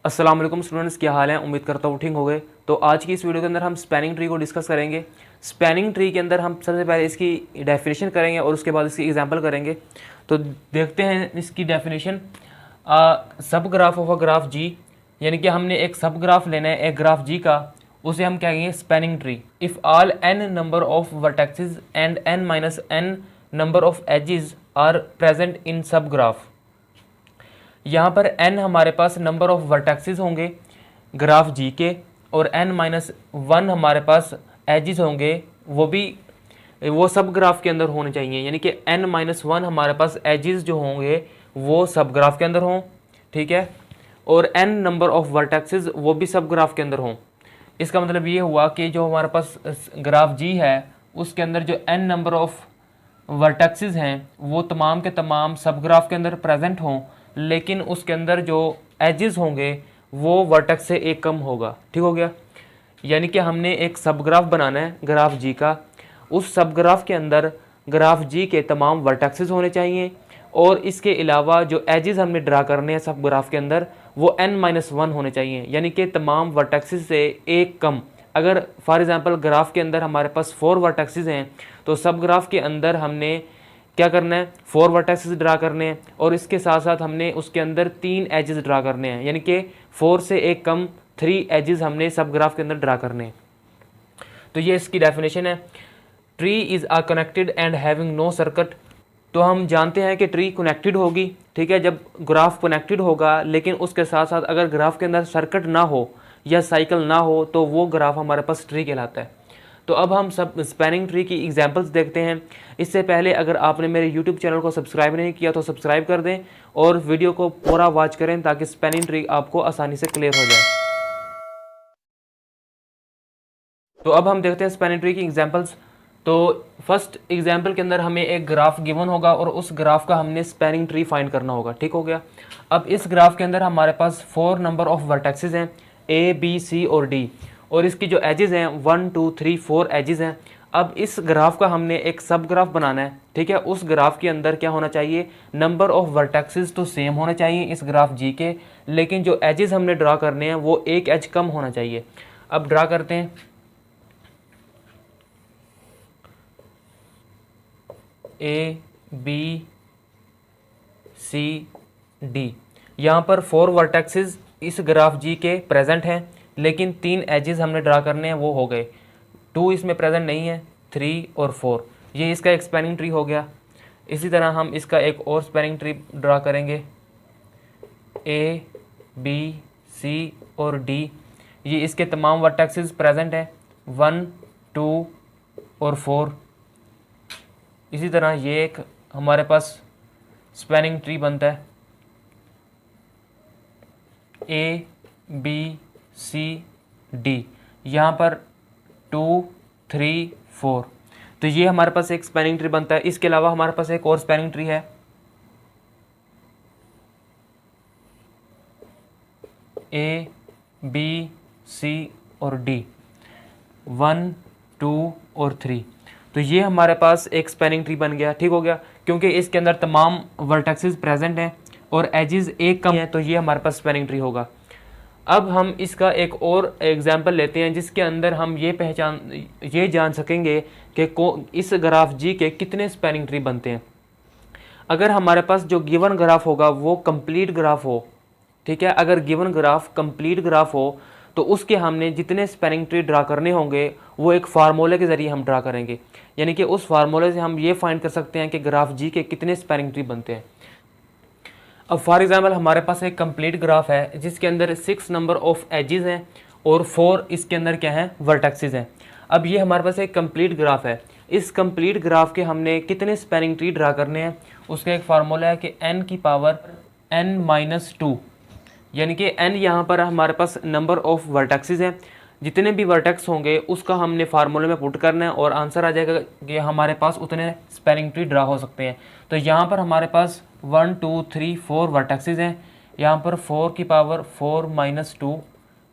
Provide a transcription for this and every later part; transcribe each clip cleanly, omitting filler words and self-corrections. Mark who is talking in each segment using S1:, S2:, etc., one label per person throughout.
S1: अस्सलाम वालेकुम स्टूडेंट्स, क्या हाल है। उम्मीद करता हूँ ठीक हो गए। तो आज की इस वीडियो के अंदर हम स्पैनिंग ट्री को डिस्कस करेंगे। स्पैनिंग ट्री के अंदर हम सबसे पहले इसकी डेफिनेशन करेंगे और उसके बाद इसकी एग्जांपल करेंगे। तो देखते हैं इसकी डेफिनेशन। सब ग्राफ ऑफ अ ग्राफ जी, यानी कि हमने एक सब ग्राफ लेना है एक ग्राफ जी का, उसे हम क्या कहेंगे spanning tree. If all n number of vertexes and n minus n number of edges are present in subgraph. यहाँ पर n हमारे पास नंबर ऑफ वर्टेक्सेस होंगे ग्राफ जी के, और n माइनस वन हमारे पास एजेस होंगे, वो सब ग्राफ के अंदर होने चाहिए। यानी कि n माइनस वन हमारे पास एजेस जो होंगे वो सब ग्राफ के अंदर हों, ठीक है। और n नंबर ऑफ वर्टेक्सेस वो भी सब ग्राफ के अंदर हों। इसका मतलब ये हुआ कि जो हमारे पास ग्राफ जी है उसके अंदर जो n नंबर ऑफ वर्टेक्सेस हैं वो तमाम के तमाम सब ग्राफ के अंदर प्रेजेंट हों, लेकिन उसके अंदर जो एजेस होंगे वो वर्टेक्स से एक कम होगा। ठीक हो गया। यानी कि हमने एक सब ग्राफ बनाना है ग्राफ जी का। उस सब ग्राफ के अंदर ग्राफ जी के तमाम वर्टेक्सेस होने चाहिए, और इसके अलावा जो एजेस हमने ड्रा करने हैं सब ग्राफ के अंदर वो n-1 होने चाहिए, यानी कि तमाम वर्टेक्सेस से एक कम। अगर फॉर एग्जांपल ग्राफ के अंदर हमारे पास 4 वर्टेक्सेस हैं तो सब ग्राफ के अंदर हमने क्या करना है 4 वर्टेक्सेस ड्रा करने हैं, और इसके साथ साथ हमने उसके अंदर 3 एजेस ड्रा करने हैं, यानी कि 4 से एक कम 3 एजेस हमने सब ग्राफ के अंदर ड्रा करने हैं। तो ये इसकी डेफिनेशन है। Tree is a connected and having no circuit. तो हम जानते हैं कि ट्री कनेक्टेड होगी, ठीक है, जब ग्राफ कनेक्टेड होगा, लेकिन उसके साथ साथ अगर ग्राफ के अंदर सर्किट ना हो या साइकिल ना हो तो वो ग्राफ हमारे पास ट्री कहलाता है। तो अब हम सब स्पैनिंग ट्री की एग्जांपल्स देखते हैं। इससे पहले अगर आपने मेरे यूट्यूब चैनल को सब्सक्राइब नहीं किया तो सब्सक्राइब कर दें और वीडियो को पूरा वॉच करें ताकि स्पैनिंग ट्री आपको आसानी से क्लियर हो जाए। तो अब हम देखते हैं स्पैनिंग ट्री की एग्जांपल्स। तो फर्स्ट एग्जांपल के अंदर हमें एक ग्राफ गिवन होगा और उस ग्राफ का हमने स्पैनिंग ट्री फाइंड करना होगा। ठीक हो गया। अब इस ग्राफ के अंदर हमारे पास 4 नंबर ऑफ वर्टेक्सेस हैं A, B, C और D, और इसकी जो एजेस हैं 1 2 3 4 एजेस हैं। अब इस ग्राफ का हमने एक सब ग्राफ बनाना है, ठीक है। उस ग्राफ के अंदर क्या होना चाहिए, नंबर ऑफ वर्टेक्सेस तो सेम होने चाहिए इस ग्राफ जी के, लेकिन जो एजेस हमने ड्रा करने हैं वो एक एज कम होना चाहिए। अब ड्रा करते हैं। A, B, C, D। यहाँ पर 4 वर्टेक्सेस इस ग्राफ जी के प्रेजेंट हैं, लेकिन 3 एजेस हमने ड्रा करने हैं वो हो गए। 2 इसमें प्रेजेंट नहीं है, 3 और 4। ये इसका एक स्पैनिंग ट्री हो गया। इसी तरह हम इसका एक और स्पैनिंग ट्री ड्रा करेंगे। A, B, C और D, ये इसके तमाम वर्टेक्सेस प्रेजेंट हैं 1 2 और 4। इसी तरह ये एक हमारे पास स्पैनिंग ट्री बनता है A, B, C, D। यहाँ पर 2 3 4। तो ये हमारे पास एक स्पैनिंग ट्री बनता है। इसके अलावा हमारे पास एक और स्पैनिंग ट्री है A, B, C और D 1 2 और 3। तो ये हमारे पास एक स्पैनिंग ट्री बन गया। ठीक हो गया, क्योंकि इसके अंदर तमाम वर्टेक्सेस प्रेजेंट हैं और एजेस एक कम है, तो ये हमारे पास स्पैनिंग ट्री होगा। अब हम इसका एक और एग्जांपल लेते हैं जिसके अंदर हम ये जान सकेंगे कि इस ग्राफ जी के कितने स्पैनिंग ट्री बनते हैं। अगर हमारे पास जो गिवन ग्राफ होगा वो कंप्लीट ग्राफ हो, ठीक है, अगर गिवन ग्राफ कंप्लीट ग्राफ हो तो उसके हमने जितने स्पैनिंग ट्री ड्रा करने होंगे वो एक फार्मूले के ज़रिए हम ड्रा करेंगे। यानी कि उस फार्मूले से हम ये फाइंड कर सकते हैं कि ग्राफ जी के कितने स्पैनिंग ट्री बनते हैं। अब फॉर एग्जांपल हमारे पास एक कंप्लीट ग्राफ है जिसके अंदर 6 नंबर ऑफ एजेस हैं और 4 इसके अंदर क्या है वर्टेक्सेस हैं। अब ये हमारे पास एक कंप्लीट ग्राफ है। इस कंप्लीट ग्राफ के हमने कितने स्पैनिंग ट्री ड्रा करने हैं, उसका एक फार्मूला है कि n की पावर n-2, यानी कि n यहाँ पर हमारे पास नंबर ऑफ वर्टेक्सेस हैं। जितने भी वर्टेक्स होंगे उसका हमने फार्मूले में पुट करना है और आंसर आ जाएगा कि हमारे पास उतने स्पैनिंग ट्री ड्रा हो सकते हैं। तो यहाँ पर हमारे पास 1 2 3 4 वर्टेक्सेस हैं। यहाँ पर 4 की पावर 4 - 2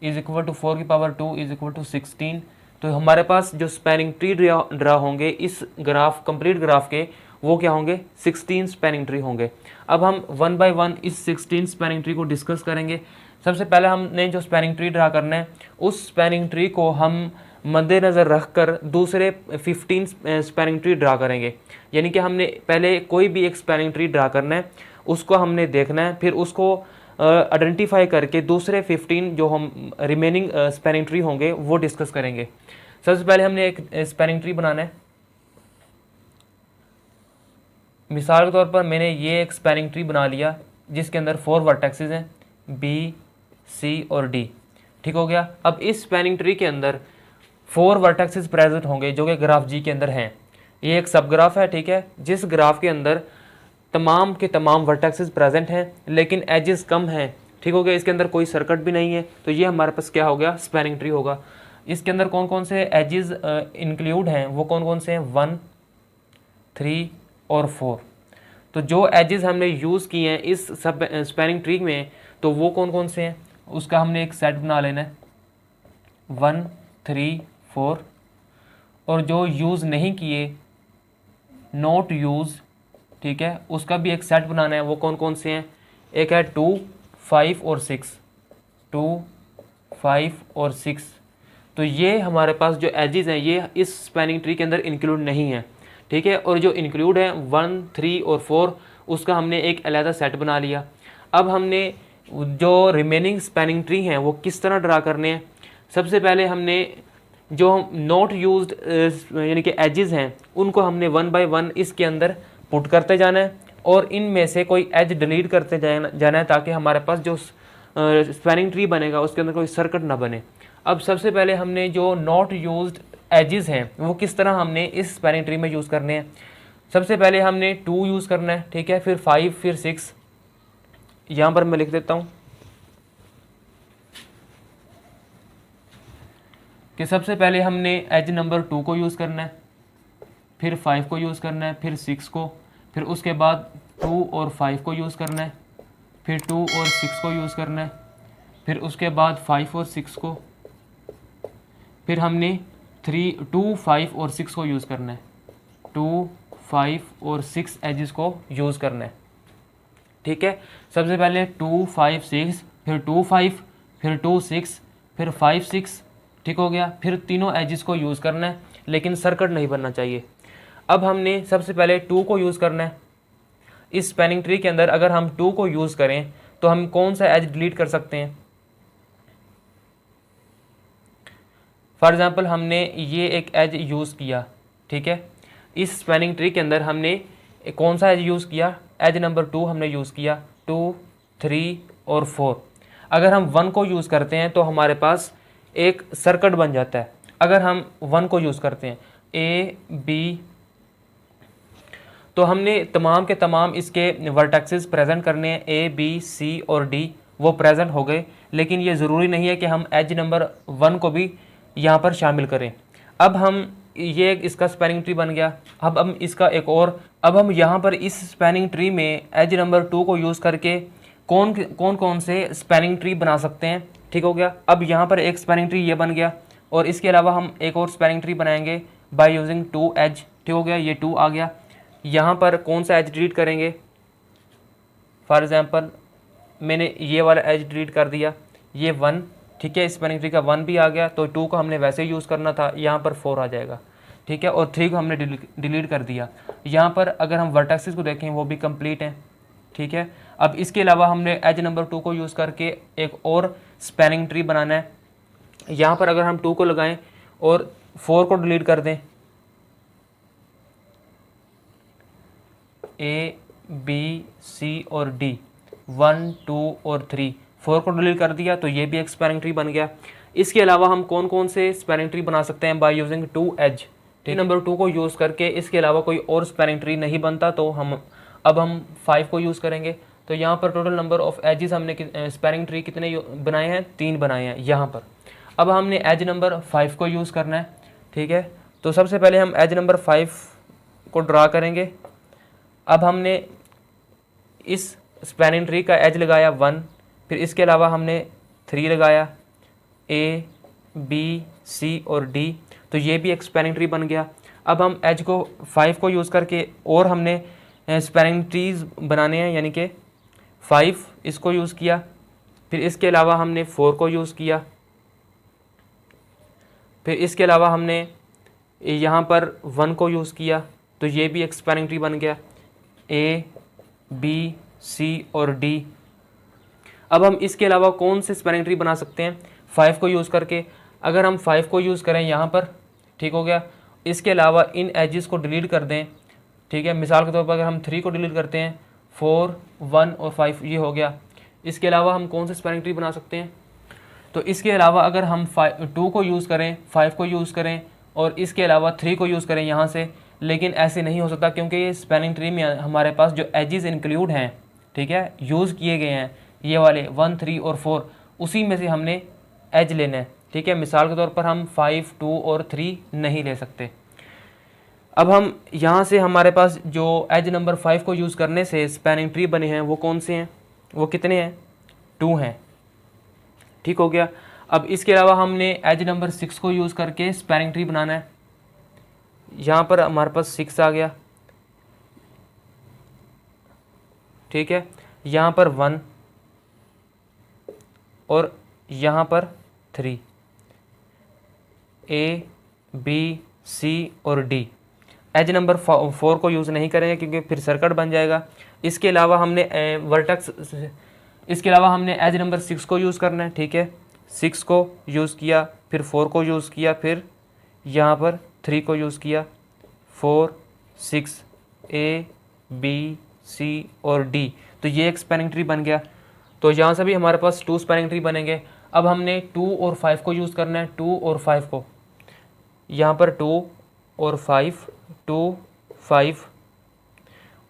S1: इज इक्वल टू 4 की पावर 2 इज इक्वल टू 16। तो हमारे पास जो स्पैनिंग ट्री ड्रा होंगे इस ग्राफ कंप्लीट ग्राफ के वो क्या होंगे, 16 स्पैनिंग ट्री होंगे। अब हम वन बाय वन इस 16 स्पैनिंग ट्री को डिस्कस करेंगे। सबसे पहले हमने जो स्पैनिंग ट्री ड्रा करना है, उस स्पैनिंग ट्री को हम मद्देनज़र रखकर दूसरे 15 स्पैनिंग ट्री ड्रा करेंगे। यानी कि हमने पहले कोई भी एक स्पैनिंग ट्री ड्रा करना है, उसको हमने देखना है, फिर उसको आइडेंटिफाई करके दूसरे 15 जो हम रिमेनिंग स्पैनिंग ट्री होंगे वो डिस्कस करेंगे। सबसे पहले हमने एक स्पैनिंग ट्री बनाना है। मिसाल के तौर पर मैंने ये एक स्पैनिंग ट्री बना लिया जिसके अंदर 4 वर्टेक्सेस हैं, बी, सी और डी। ठीक हो गया। अब इस स्पैनिंग ट्री के अंदर 4 वर्टेक्सेस प्रेजेंट होंगे जो कि ग्राफ जी के अंदर हैं। ये एक सब ग्राफ है, ठीक है, जिस ग्राफ के अंदर तमाम के तमाम वर्टेक्सेस प्रेजेंट हैं लेकिन एजेस कम हैं। ठीक हो गया। इसके अंदर कोई सर्कट भी नहीं है, तो ये हमारे पास क्या हो गया, स्पैनिंग ट्री होगा। इसके अंदर कौन कौन से एजेस इंक्लूड हैं, वो कौन कौन से हैं, 1, 3 और 4। तो जो एजेस हमने यूज़ किए हैं इस स्पैनिंग ट्री में, तो वो कौन कौन से हैं, उसका हमने एक सेट बना लेना है, 1, 3, 4। और जो यूज़ नहीं किए, नॉट यूज़, ठीक है, उसका भी एक सेट बनाना है। वो कौन कौन से हैं, एक है 2, 5 और 6, 2, 5 और 6। तो ये हमारे पास जो एजेस हैं ये इस स्पैनिंग ट्री के अंदर इंक्लूड नहीं है, ठीक है। और जो इंक्लूड है 1, 3 और 4, उसका हमने एक अलग सेट बना लिया। अब हमने जो रिमेनिंग स्पैनिंग ट्री हैं वो किस तरह ड्रा करने हैं। सबसे पहले हमने जो नॉट यूज्ड यानी कि एजेस हैं उनको हमने 1 बाय 1 इसके अंदर पुट करते जाना है और इनमें से कोई एज डिलीट करते जाना है ताकि हमारे पास जो स्पैनिंग ट्री बनेगा उसके अंदर कोई सर्किट ना बने। अब सबसे पहले हमने जो नॉट यूज्ड एजेस हैं वो किस तरह हमने इस स्पैनिंग ट्री में यूज़ करने हैं। सबसे पहले हमने 2 यूज़ करना है, ठीक है, फिर 5, फिर 6। यहाँ पर मैं लिख देता हूँ कि सबसे पहले हमने एज नंबर 2 को यूज़ करना है, फिर 5 को यूज़ करना है, फिर 6 को, फिर उसके बाद 2 और 5 को यूज़ करना है, फिर 2 और 6 को यूज़ करना है, फिर उसके बाद 5 और 6 को, फिर हमने 3, 2, 5 और 6 को यूज़ करना है, 2, 5 और 6 एजेस को यूज़ करना है, ठीक है। सबसे पहले 2, 5, 6, फिर 2, 5, फिर 2, 6, फिर 5, 6, ठीक हो गया। फिर तीनों एजेस को यूज़ करना है लेकिन सर्किट नहीं बनना चाहिए। अब हमने सबसे पहले 2 को यूज़ करना है। इस स्पैनिंग ट्री के अंदर अगर हम 2 को यूज़ करें तो हम कौन सा एज डिलीट कर सकते हैं। फॉर एग्ज़ाम्पल हमने ये एक एज यूज़ किया, ठीक है, इस स्पैनिंग ट्री के अंदर हमने कौन सा एज यूज़ किया, एज नंबर 2 हमने यूज़ किया, 2, 3 और 4। अगर हम 1 को यूज़ करते हैं तो हमारे पास एक सर्किट बन जाता है। अगर हम 1 को यूज़ करते हैं, ए, बी, तो हमने तमाम के तमाम इसके वर्टेक्सेस प्रेजेंट करने हैं, ए, बी, सी और डी, वो प्रेजेंट हो गए। लेकिन ये ज़रूरी नहीं है कि हम एज नंबर 1 को भी यहाँ पर शामिल करें। अब हम ये इसका स्पैनिंग ट्री बन गया। अब हम इसका एक और, अब हम यहाँ पर इस स्पैनिंग ट्री में एज नंबर 2 को यूज़ करके कौन से स्पैनिंग ट्री बना सकते हैं, ठीक हो गया। अब यहाँ पर एक स्पैनिंग ट्री ये बन गया और इसके अलावा हम एक और स्पैनिंग ट्री बनाएंगे बाय यूजिंग 2 एज, ठीक हो गया, ये 2 आ गया। यहाँ पर कौन सा एज डिलीट करेंगे, फॉर एग्जांपल मैंने ये वाला एज डिलीट कर दिया, ये 1, ठीक है, स्पैनिंग ट्री का 1 भी आ गया, तो 2 को हमने वैसे यूज़ करना था, यहाँ पर 4 आ जाएगा, ठीक है, और 3 को हमने डिलीट कर दिया। यहाँ पर अगर हम वर्टेक्सेस को देखें वो भी कंप्लीट हैं, ठीक है। अब इसके अलावा हमने एज नंबर 2 को यूज़ करके एक और स्पैनिंग ट्री बनाना है। यहाँ पर अगर हम 2 को लगाएं और 4 को डिलीट कर दें, ए, बी, सी और डी, 1, 2 और 3, 4 को डिलीट कर दिया, तो ये भी एक स्पैनिंग ट्री बन गया। इसके अलावा हम कौन कौन से स्पैनिंग ट्री बना सकते हैं बाय यूजिंग 2 एज, नंबर 2 को यूज़ करके इसके अलावा कोई और स्पैनिंग ट्री नहीं बनता, तो हम 5 को यूज़ करेंगे। तो यहाँ पर टोटल नंबर ऑफ एजेस हमने स्पैनिंग ट्री कितने बनाए हैं, 3 बनाए हैं यहाँ पर। अब हमने एज नंबर 5 को यूज़ करना है, ठीक है। तो सबसे पहले हम एज नंबर 5 को ड्रा करेंगे। अब हमने इस स्पैनिंग ट्री का एज लगाया 1, फिर इसके अलावा हमने 3 लगाया, ए, बी, सी और डी, तो ये भी एक स्पैनिंग ट्री बन गया। अब हम एज को 5 को यूज़ करके और हमने स्पैनिंग ट्रीज बनाने हैं, यानी कि 5 इसको यूज़ किया, फिर इसके अलावा हमने 4 को यूज़ किया, फिर इसके अलावा हमने यहाँ पर 1 को यूज़ किया, तो ये भी एक स्पैनिंग ट्री बन गया, A, B, C और D। अब हम इसके अलावा कौन से स्पैनिंग ट्री बना सकते हैं 5 को यूज़ करके? अगर हम 5 को यूज़ करें यहाँ पर, ठीक हो गया, इसके अलावा इन एजेस को डिलीट कर दें, ठीक है। मिसाल के तौर पर अगर हम 3 को डिलीट करते हैं, 4, 1 और 5 ये हो गया। इसके अलावा हम कौन से स्पैनिंग ट्री बना सकते हैं? तो इसके अलावा अगर हम 2 को यूज़ करें, 5 को यूज़ करें और इसके अलावा 3 को यूज़ करें यहाँ से, लेकिन ऐसे नहीं हो सकता क्योंकि ये स्पैनिंग ट्री में हमारे पास जो एजेस इंक्लूड हैं, ठीक है, यूज़ किए गए हैं ये वाले 1, 3 और 4, उसी में से हमने एज लेना है, ठीक है। मिसाल के तौर पर हम 5, 2 और 3 नहीं ले सकते। अब हम यहाँ से हमारे पास जो एज नंबर 5 को यूज़ करने से स्पैनिंग ट्री बने हैं वो कौन से हैं, वो कितने हैं? 2 हैं, ठीक हो गया। अब इसके अलावा हमने एज नंबर 6 को यूज़ करके स्पैनिंग ट्री बनाना है। यहाँ पर हमारे पास 6 आ गया, ठीक है। यहाँ पर 1 और यहाँ पर 3, A, B, C और D। एज नंबर 4 को यूज़ नहीं करेंगे क्योंकि फिर सर्किट बन जाएगा। इसके अलावा हमने इसके अलावा हमने एज नंबर 6 को यूज़ करना है, ठीक है। 6 को यूज़ किया, फिर 4 को यूज़ किया, फिर यहाँ पर 3 को यूज़ किया, 4, 6, A, B, C और D। तो ये एक स्पैनिंग ट्री बन गया। तो यहाँ से भी हमारे पास 2 स्पैनिंग ट्री बनेंगे। अब हमने 2 और 5 को यूज़ करना है, 2 और 5 को, यहाँ पर 2 और 5, 2, 5,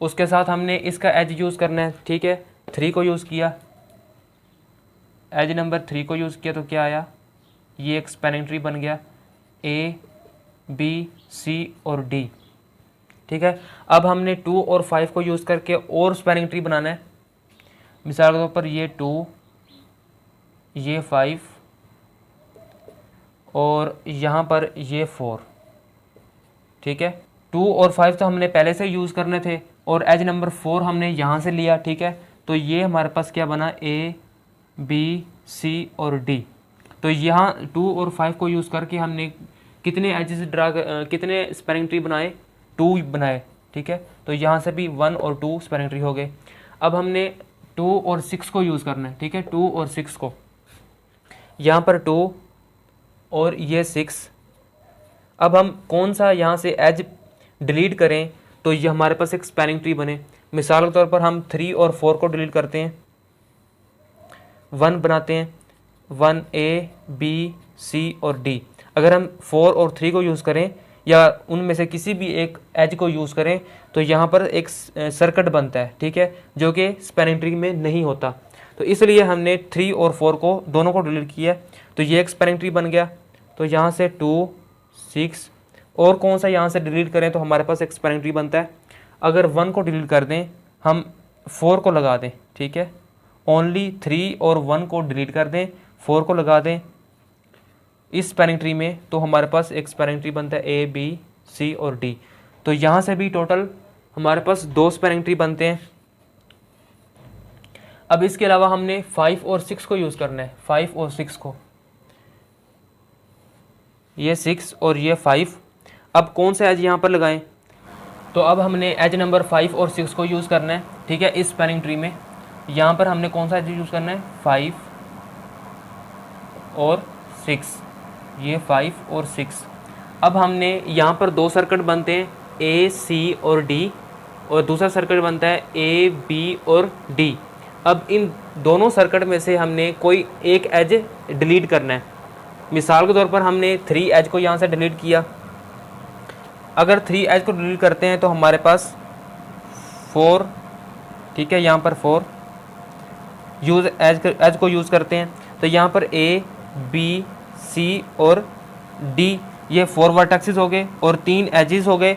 S1: उसके साथ हमने इसका एज यूज़ करना है, ठीक है। 3 को यूज़ किया, एज नंबर 3 को यूज़ किया तो क्या आया, ये एक स्पैनिंग ट्री बन गया, A, B, C और D, ठीक है। अब हमने 2 और 5 को यूज़ करके और स्पैनिंग ट्री बनाना है। मिसाल के तौर पर ये 2, ये 5 और यहाँ पर ये 4, ठीक है। 2 और 5 तो हमने पहले से यूज़ करने थे और एज नंबर 4 हमने यहाँ से लिया, ठीक है। तो ये हमारे पास क्या बना, A, B, C और D। तो यहाँ 2 और 5 को यूज़ करके हमने कितने एजेस कितने स्पैनिंग ट्री बनाए, 2 बनाए, ठीक है। तो यहाँ से भी 1 और 2 स्पैनिंग ट्री हो गए। अब हमने 2 और 6 को यूज़ करना है, ठीक है। 2 और 6 को, यहाँ पर 2 और ये 6। अब हम कौन सा यहाँ से एज डिलीट करें तो ये हमारे पास एक स्पैनिंग ट्री बने। मिसाल के तौर पर हम 3 और 4 को डिलीट करते हैं, 1 बनाते हैं, 1, A, B, C और D। अगर हम 4 और 3 को यूज़ करें या उनमें से किसी भी एक एज को यूज़ करें तो यहाँ पर एक सर्किट बनता है, ठीक है, जो कि स्पैनिंग ट्री में नहीं होता। तो इसलिए हमने 3 और 4 को दोनों को डिलीट किया, तो ये एक स्पैनिंग ट्री बन गया। तो यहाँ से 2, 6 और कौन सा यहाँ से डिलीट करें तो हमारे पास एक स्पैनिंग ट्री बनता है। अगर 1 को डिलीट कर दें, हम 4 को लगा दें, ठीक है। ओनली 3 और 1 को डिलीट कर दें, 4 को लगा दें इस स्पैनिंग ट्री में, तो हमारे पास एक स्पैनिंग ट्री बनता है A, B, C और D। तो यहाँ से भी टोटल हमारे पास 2 स्पैनिंग ट्री बनते हैं। अब इसके अलावा हमने 5 और 6 को यूज़ करना है, 5 और 6 को, ये 6 और ये 5। अब कौन सा एज यहाँ पर लगाएं? तो अब हमने एज नंबर 5 और 6 को यूज़ करना है, ठीक है। इस स्पैनिंग ट्री में यहाँ पर हमने कौन सा एज यूज़ करना है, 5 और 6, ये 5 और 6। अब हमने यहाँ पर 2 सर्किट बनते हैं, A, C और D, और दूसरा सर्किट बनता है A, B और D। अब इन दोनों सर्किट में से हमने कोई एक एज डिलीट करना है। मिसाल के तौर पर हमने 3 एज को यहाँ से डिलीट किया। अगर 3 एज को डिलीट करते हैं तो हमारे पास 4, ठीक है, यहाँ पर 4 यूज़ एज को यूज़ करते हैं। तो यहाँ पर A, B, C और D ये 4 वर्टेक्सेस हो गए और 3 एजेस हो गए,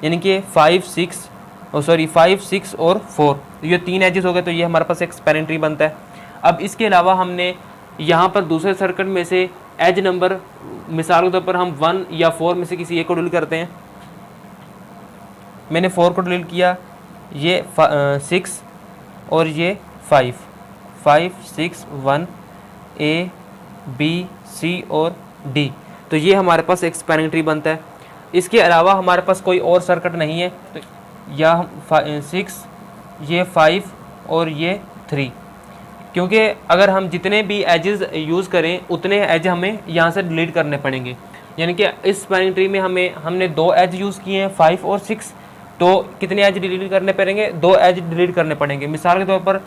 S1: यानी कि 5, 6 और 4, ये 3 एजेस हो गए। तो ये हमारे पास एक स्पैनिंग ट्री बनता है। अब इसके अलावा हमने यहाँ पर दूसरे सर्किट में से एज नंबर, मिसाल के तौर पर हम 1 या 4 में से किसी एक को डिलीट करते हैं, मैंने 4 को डिलीट किया, ये 6 और ये 5 6 1 A B C और D। तो ये हमारे पास एक स्पैनिंग ट्री बनता है। इसके अलावा हमारे पास कोई और सर्किट नहीं है, तो या हम 6 ये 5 और ये 3, क्योंकि अगर हम जितने भी एजेस यूज़ करें उतने एज हमें यहाँ से डिलीट करने पड़ेंगे। यानी कि इस स्पैनिंग ट्री में हमने 2 एज यूज़ किए हैं 5 और 6, तो कितने एज डिलीट करने पड़ेंगे? 2 एज डिलीट करने पड़ेंगे। मिसाल के तौर पर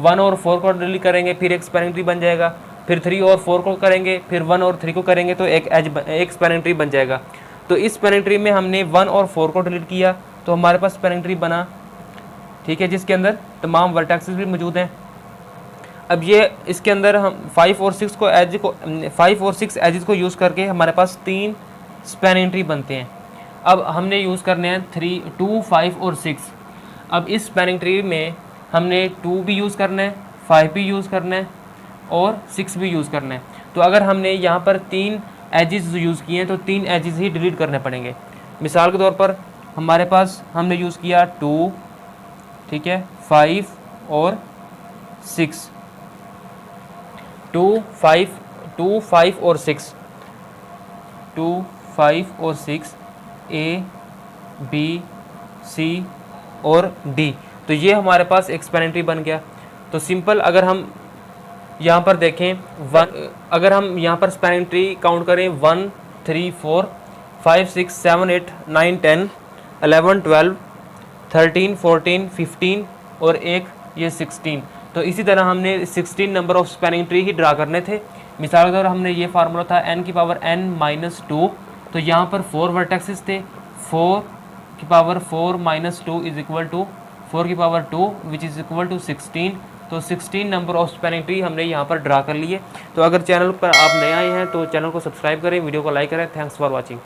S1: 1 और 4 को डिलीट करेंगे, फिर एक स्पैनिंग ट्री बन जाएगा। फिर 3 और 4 को करेंगे, फिर 1 और 3 को करेंगे, तो एक स्पैनिंग ट्री बन जाएगा। तो इस स्पैनिंग ट्री में हमने 1 और 4 को डिलीट किया, तो हमारे पास स्पैनिंग ट्री बना, ठीक है, जिसके अंदर तमाम वर्टेक्सेस भी मौजूद हैं। अब ये इसके अंदर हम 5 और 6 एजेस को यूज़ करके हमारे पास 3 स्पैनिंग ट्री बनते हैं। अब हमने यूज़ करने हैं 3, 2, 5 और 6। अब इस स्पैनिंग ट्री में हमने 2 भी यूज़ करना है, 5 भी यूज़ करना है और 6 भी यूज़ करना है। तो अगर हमने यहाँ पर 3 एजेस यूज़ किए हैं तो 3 एजेस ही डिलीट करने पड़ेंगे। मिसाल के तौर पर हमारे पास हमने यूज़ किया 2, ठीक है, 5 और 6, 2, 5 और 6, 2, 5 और 6 A B C और D। तो ये हमारे पास एक स्पैनिंग ट्री बन गया। तो सिंपल अगर हम यहाँ पर देखें अगर हम यहाँ पर स्पैनिंग ट्री काउंट करें 1 3 4 5 6 7 8 9 10 11 12 13 14 15 और एक ये 16। तो इसी तरह हमने 16 number of spanning tree he draw करने थे। मिसाल के तौर हमने ये फार्मूला था n की पावर n-2, तो यहाँ पर 4 वर्टेक्सेस थे, 4 की पावर 4 - 2 इज इक्वल टू 4 की power 2 which is equal to 16। तो 16 नंबर ऑफ स्पैनिंग ट्री हमने यहाँ पर ड्रा कर लिए। तो अगर चैनल पर आप नए आए हैं तो चैनल को सब्सक्राइब करें, वीडियो को लाइक करें। Thanks for watching.